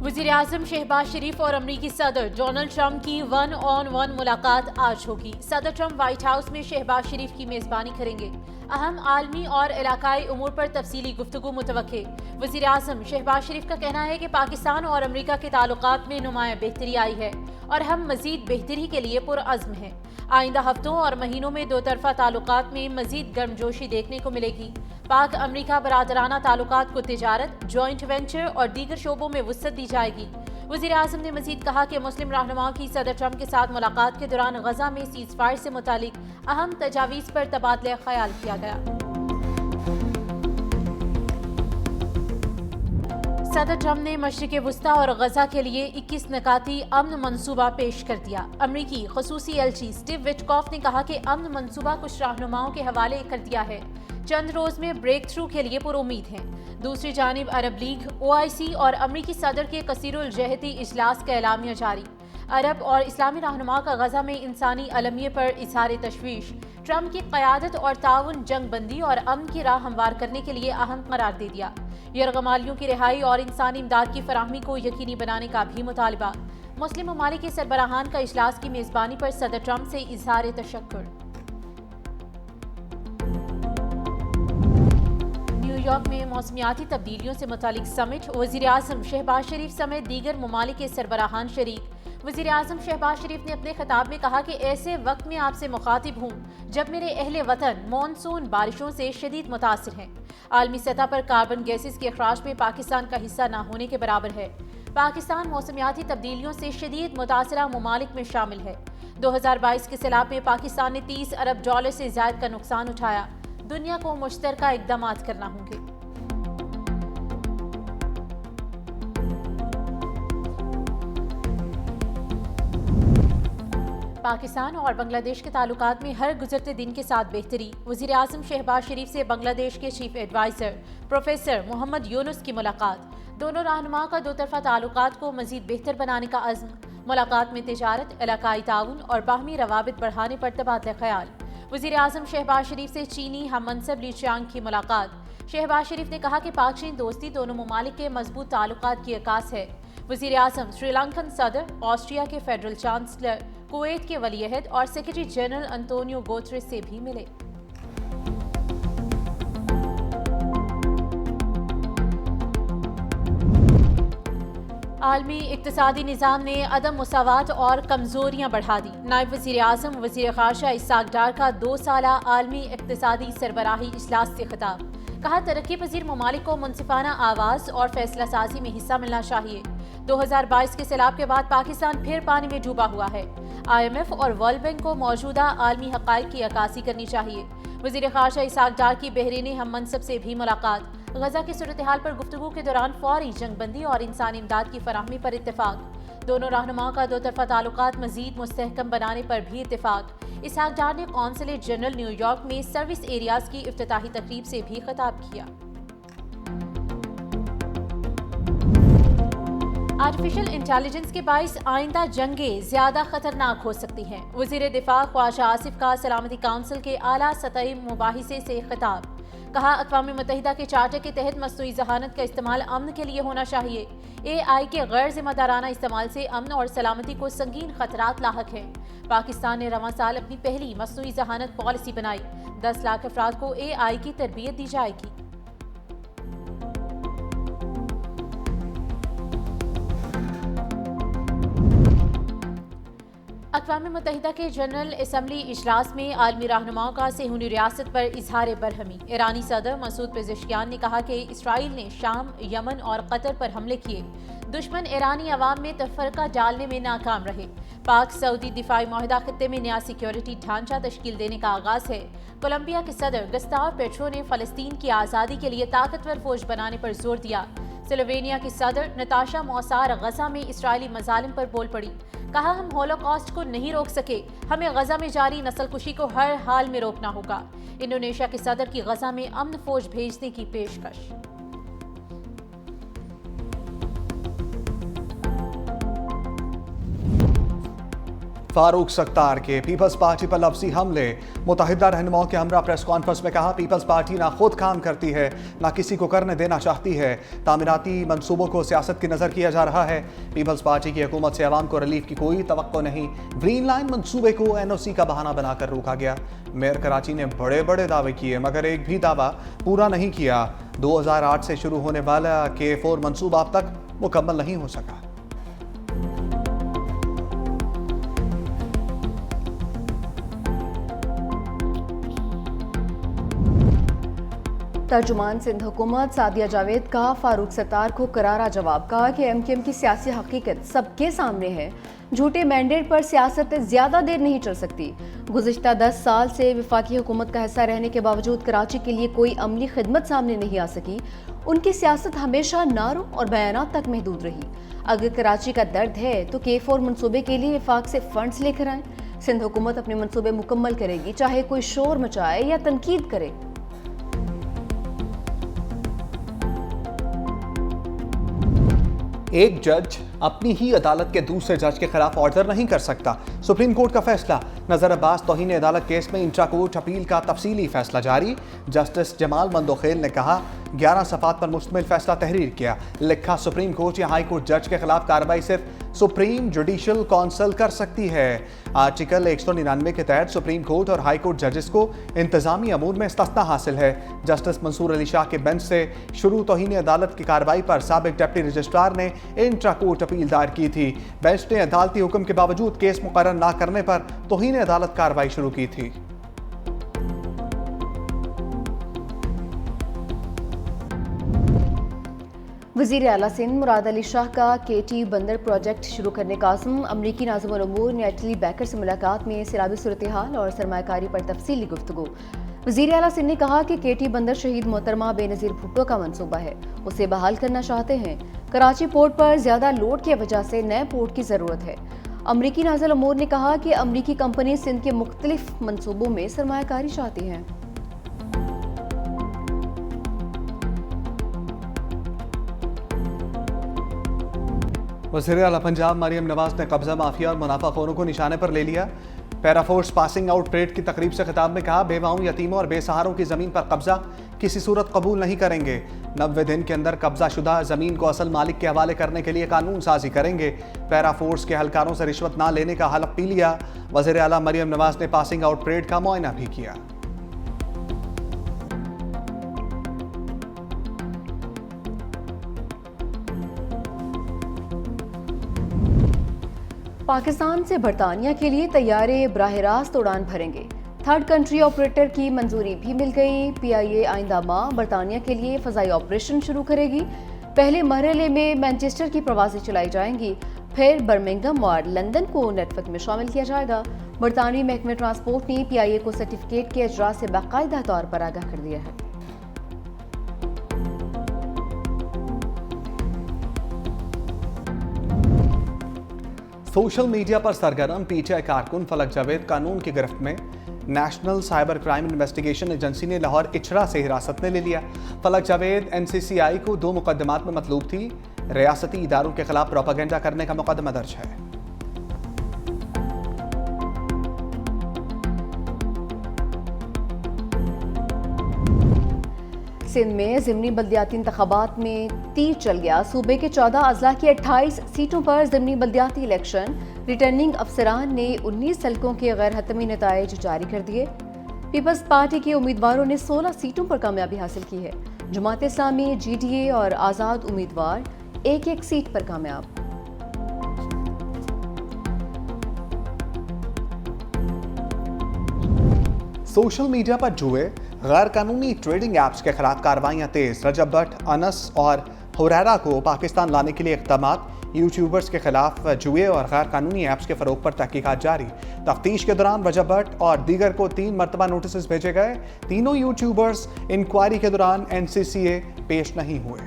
वज़ीर-ए-आज़म शहबाज शरीफ और अमरीकी सदर डोनाल्ड ट्रंप की 1-on-1 मुलाकात आज होगी। सदर ट्रंप व्हाइट हाउस में शहबाज शरीफ की मेज़बानी करेंगे। अहम आलमी और इलाकाई उमूर पर तफसीली गुफ्तगू मुतवक्के। वज़ीर-ए-आज़म शहबाज शरीफ का कहना है कि पाकिस्तान और अमरीका के ताल्लुकात में नुमाया बेहतरी आई है और हम मज़ीद बेहतरी के लिए पुरअज़्म हैं। आइंदा हफ्तों और महीनों में दो तरफा ताल्लुकात में मज़ीद गर्मजोशी देखने को मिलेगी। पाक अमरीका बरादराना ताल्लुकात को तिजारत, जॉइंट वेंचर और दीगर शोबों में वुसअत दी जाएगी। वज़ीर-ए-आज़म ने मज़ीद कहा कि मुस्लिम रहनुमाओं की सदर ट्रंप के साथ मुलाकात के दौरान गजा में सीज़ फायर से मुतालिक अहम तजावीज़ पर तबादला ख्याल किया गया। सदर ट्रंप ने मशरिक़ वुस्ता और गजा के लिए 21 नकाती अमन मंसूबा पेश कर दिया। अमरीकी ख़ुसूसी एलची स्टीव विटकॉफ ने कहा कि अमन मंसूबा कुछ रहनुमाओं के हवाले कर दिया है, चंद रोज में ब्रेक थ्रू के लिए पुरुमीद हैं। दूसरी जानिब अरब लीग, OIC और अमरीकी सदर के कसीरुल जहती इजलास का एलामिया जारी। अरब और इस्लामी रहनुमा का गजा में इंसानी अलमिये पर इजहार तशवीश। ट्रंप की क़यादत और ताउन जंग बंदी और अमन की राह हमवार करने के लिए अहम करार दे दिया। यरगमालियों की रिहाई और इंसानी इमदाद की फराहमी को यकीनी बनाने का भी मुतालबा। मुस्लिम ममालिक के सरबराहान का इजलास की मेज़बानी पर सदर ट्रंप से इजहार तशक्कुर। न्यूयॉर्क में मौसमियाती तब्दीलियों से मुतालिक समिट। वज़ीर-ए-आज़म शहबाज शरीफ समेत दीगर ममालिक के सरबराहान शरीक। वज़ीर-ए-आज़म शहबाज शरीफ ने अपने खिताब में कहा कि ऐसे वक्त में आपसे मुखातिब हूँ जब मेरे अहले वतन मॉनसून बारिशों से शदीद मुतासिर हैं। आलमी सतह पर कार्बन गैसेस के अखराज में पाकिस्तान का हिस्सा न होने के बराबर है। पाकिस्तान मौसमियाती तब्दीलियों से शदीद मुतासरा ममालिक में शामिल है। 2022 के सैलाब में पाकिस्तान ने $30 अरब से ज़ायद का नुकसान उठाया। दुनिया को मुश्तरका इक़दामात करना होंगे। पाकिस्तान और बांग्लादेश के ताल्लुकात में हर गुजरते दिन के साथ बेहतरी। वज़ीर-ए-आज़म शहबाज शरीफ से बांग्लादेश के chief adviser professor Mohammad Yunus की मुलाकात। दोनों रहनुमाओं का दो तरफा ताल्लुकात को मज़ीद बेहतर बनाने का अज़्म। मुलाकात में तिजारत, इलाकाई ताउन और बाहमी रवाबित बढ़ाने पर तबादला ख्याल। वज़ीर-ए-आज़म शहबाज शरीफ से चीनी हम मनसब ली चियांग की मुलाकात। शहबाज शरीफ ने कहा कि पाक चीन दोस्ती दोनों ममालिक के मजबूत ताल्लुकात की अक्कास है। वज़ीर-ए-आज़म श्रीलंकन सदर, ऑस्ट्रिया के फेडरल चांसलर, कुवैत के वली-अहद और सेक्रेटरी जनरल अंतोनियो गुतेरेस से भी मिले। आलमी इक़्तिसादी निज़ाम ने अदम मुसावात और कमज़ोरियाँ बढ़ा दी। नायब वज़ीर-ए-आज़म वज़ीर ख़ारजा इसाक डार का 2 साला आलमी इक़्तिसादी सरबराही इजलास से खिताब। कहा तरक्की पजीर ममालिक को मुनसिफाना आवाज़ और फैसला साजी में हिस्सा मिलना चाहिए। 2022 के सैलाब के बाद पाकिस्तान फिर पानी में डूबा हुआ है। IMF और वर्ल्ड बैंक को मौजूदा आलमी हक़ाइक़ की अक्कासी करनी चाहिए। वज़ीर ख़ारजा इसाक डार की बहरीन हम मनसब से भी मुलाकात। गजा की सूरत हाल पर गुफ्तगू के दौरान फौरी जंग बंदी और इंसानी इमदाद की फराहमी पर इत्तेफाक। दोनों रहनुमाओं का दो तरफा ताल्लुकात मज़ीद मुस्तहकम बनाने पर भी इत्तेफाक। इसाक डार ने कौंसलेट जनरल न्यूयॉर्क में सर्विस एरियाज की इफ्तिताही तकरीब से भी खिताब किया। आर्टिफिशियल इंटेलिजेंस के बाइस आइंदा जंगें ज्यादा खतरनाक हो सकती हैं। वज़ीर दिफा ख्वाजा आसिफ का सलामती काउंसिल के आला सतही मुबाहिसे से खिताब। कहा अक़वाम मुत्तहिदा के चार्टर के तहत मसनूई ज़हानत का इस्तेमाल अमन के लिए होना चाहिए। AI के गैर जिम्मेदाराना इस्तेमाल से अमन और सलामती को संगीन खतरात लाहक हैं। पाकिस्तान ने रवां साल अपनी पहली मसनूई ज़हानत पॉलिसी बनाई। 10 लाख अफराद को AI की तरबियत दी जाएगी। अक़वाम मुत्तहिदा के जनरल असम्बली इजलास में आलमी रहनुमाओं का सेहूनी रियासत पर इजहार बरहमी। ईरानी सदर मसूद पेज़ेश्कियान ने कहा कि इसराइल ने शाम, यमन और कतर पर हमले किए। दुश्मन ईरानी अवाम में तफरका डालने में नाकाम रहे। पाक सऊदी दिफाई मुआहदा खित्ते में नया सिक्योरिटी ढांचा तश्कील देने का आगाज है। कोलंबिया के सदर गस्ताव पेट्रो ने फ़लस्तीन की आज़ादी के लिए ताकतवर फौज बनाने पर जोर दिया। स्लोवेनिया की सदर नताशा मौसार गजा में इसराइली मजालिम पर बोल पड़ी। कहा हम होलोकॉस्ट को नहीं रोक सके, हमें गजा में जारी नस्लकुशी को हर हाल में रोकना होगा। इंडोनेशिया के सदर की गजा में अमन फौज भेजने की पेशकश। फारूक सत्तार के पीपल्स पार्टी पर लफ्जी हमले। मुतहिदा रहनुमाओं के हमरा प्रेस कॉन्फ्रेंस में कहा, पीपल्स पार्टी ना खुद काम करती है ना किसी को करने देना चाहती है। तामीराती मंसूबों को सियासत की नज़र किया जा रहा है। पीपल्स पार्टी की हुकूमत से अवाम को रिलीफ की कोई तवक्को नहीं। ग्रीन लाइन मंसूबे को NOC का बहाना बनाकर रोका गया। मेयर कराची ने बड़े बड़े दावे किए मगर एक भी दावा पूरा नहीं किया। 2008 से शुरू होने वाला K4 मंसूबा अब तक मुकम्मल नहीं हो सका। तर्जुमान सिंध हुकूमत सादिया जावेद का फारूक सत्तार को करारा जवाब। कहा कि MKM की सियासी हकीकत सबके सामने है। झूठे मैंडेट पर सियासत ज़्यादा देर नहीं चल सकती। गुज़िश्ता 10 साल से वफाकी हुकूमत का हिस्सा रहने के बावजूद कराची के लिए कोई अमली खिदमत सामने नहीं आ सकी। उनकी सियासत हमेशा नारों और बयानात तक महदूद रही। अगर कराची का दर्द है तो K4 मनसूबे के लिए वफाक से फंड्स लेकर आएँ। सिंध हुकूमत अपने मनसूबे मुकम्मल करेगी, चाहे कोई शोर मचाए या तनकीद करे। एक जज अपनी ही अदालत के दूसरे जज के खिलाफ ऑर्डर नहीं कर सकता। सुप्रीम कोर्ट का फैसला। नजर अब्बास तौहीन अदालत केस में इंट्रा कोर्ट अपील का तफसीली फैसला जारी। जस्टिस जमाल मंदोखेल ने कहा, 11 सफ़ात पर मुश्तमिल फैसला तहरीर किया। लिखा, सुप्रीम कोर्ट या हाई कोर्ट जज के खिलाफ कार्रवाई सिर्फ सुप्रीम जुडिशल काउंसिल कर सकती है। आर्टिकल 199 के तहत सुप्रीम कोर्ट और हाई कोर्ट जजेस को इंतजामी अमूर में इस्तिस्ना हासिल है। जस्टिस मंसूर अली शाह के बेंच से शुरू तौहीन अदालत की कार्रवाई पर साबिक डिप्टी रजिस्ट्रार ने इंट्रा कोर्ट अपील दायर की थी। बेंच ने अदालती हुक्म के बावजूद केस मुकर्रर न करने पर तौहीन अदालत कार्रवाई शुरू की थी। वज़ीर आला सिंध मुराद अली शाह का KT बंदर प्रोजेक्ट शुरू करने का आज़म। अमरीकी नाज़िमुल उमूर ने एटली बैकर से मुलाकात में सैलाबी सूरत हाल और सरमायाकारी पर तफसीली गुफ्तगू। वज़ीर आला सिंध ने कहा कि KT बंदर शहीद मोहतरमा बेनज़ीर भुट्टो का मंसूबा है, उसे बहाल करना चाहते हैं। कराची पोर्ट पर ज़्यादा लोड की वजह से नए पोर्ट की ज़रूरत है। अमरीकी नाज़िमुल उमूर ने कहा कि अमरीकी कंपनी सिंध के मुख्तलिफ मनसूबों में सरमायाकारी चाहती हैं। वज़ीर आला पंजाब मरियम नवाज ने कब्जा माफिया और मुनाफाखोरों को निशाने पर ले लिया। पैराफोर्स पासिंग आउट परेड की तकरीब से खिताब में कहा, बेवाओं, यतीमों और बेसहारों की ज़मीन पर कब्जा किसी सूरत कबूल नहीं करेंगे। 90 दिन के अंदर कब्जा शुदा ज़मीन को असल मालिक के हवाले करने के लिए कानून साजी करेंगे। पैराफोर्स के एहलकारों से रिश्वत ना लेने का हलफ पी लिया। वज़ीर आला मरियम नवाज ने पासिंग आउट परेड का मुआयना भी किया। पाकिस्तान से बरतानिया के लिए तैयारे बराह रास्त उड़ान भरेंगे। थर्ड कंट्री ऑपरेटर की मंजूरी भी मिल गई। PIA आइंदा माह बरतानिया के लिए फ़ज़ाई ऑपरेशन शुरू करेगी। पहले मरहले में मैनचेस्टर की प्रवासी चलाई जाएंगी, फिर बर्मिंघम और लंदन को नेटवर्क में शामिल किया जाएगा। बरतानवी महकमे ट्रांसपोर्ट ने PIA को सर्टिफिकेट के इजरा से बाकायदा तौर पर आगाह कर दिया है। सोशल मीडिया पर सरगर्म PTI कारकुन फलक जावेद कानून की गिरफ्त में। National cyber crime investigation agency ने लाहौर इचरा से हिरासत में ले लिया। फलक जावेद NCCI को 2 मुकदमात में मतलूब थी। रियासती इदारों के खिलाफ प्रोपागेंडा करने का मुकदमा दर्ज है। सिंध में ज़िमनी बल्दियाती इंतखाबात में तीर चल गया। सूबे के 14 अजला की 28 सीटों पर ज़िमनी बल्दियाती इलेक्शन। रिटर्निंग अफसरान ने 19 हलकों के गैर हतमी नताइज जारी कर दिए। पीपल्स पार्टी के उम्मीदवारों ने 16 सीटों पर कामयाबी हासिल की है। जमात इस्लामी, GDA और आज़ाद उम्मीदवार एक सीट पर कामयाब। सोशल मीडिया पर जुए, गैर कानूनी ट्रेडिंग ऐप्स के खिलाफ कार्रवाइयाँ तेज। रजब भट्ट, अनस और हुरैरा को पाकिस्तान लाने के लिए इक़दामात। यूट्यूबर्स के खिलाफ जुए और गैर कानूनी ऐप्स के फ़रोग पर तहकीकात जारी। तफ्तीश के दौरान रजब भट्ट और दीगर को 3 मरतबा नोटिस भेजे गए। तीनों यूट्यूबर्स इंक्वायरी के दौरान NCCA पेश नहीं हुए।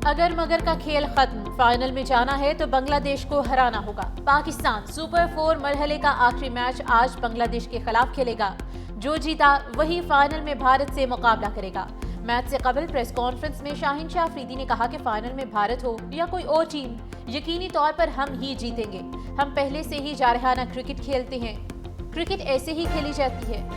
अगर मगर का खेल खत्म, फाइनल में जाना है तो बांग्लादेश को हराना होगा। पाकिस्तान सुपर 4 मरहले का आखिरी मैच आज बांग्लादेश के खिलाफ खेलेगा। जो जीता वही फाइनल में भारत से मुकाबला करेगा। میچ سے قبل پریس کانفرنس میں شاہین شاہ افریدی نے کہا کہ فائنل میں بھارت ہو یا کوئی اور ٹیم، یقینی طور پر ہم ہی جیتیں گے۔ ہم پہلے سے ہی جارحانہ کرکٹ کھیلتے ہیں، کرکٹ ایسے ہی کھیلی جاتی ہے۔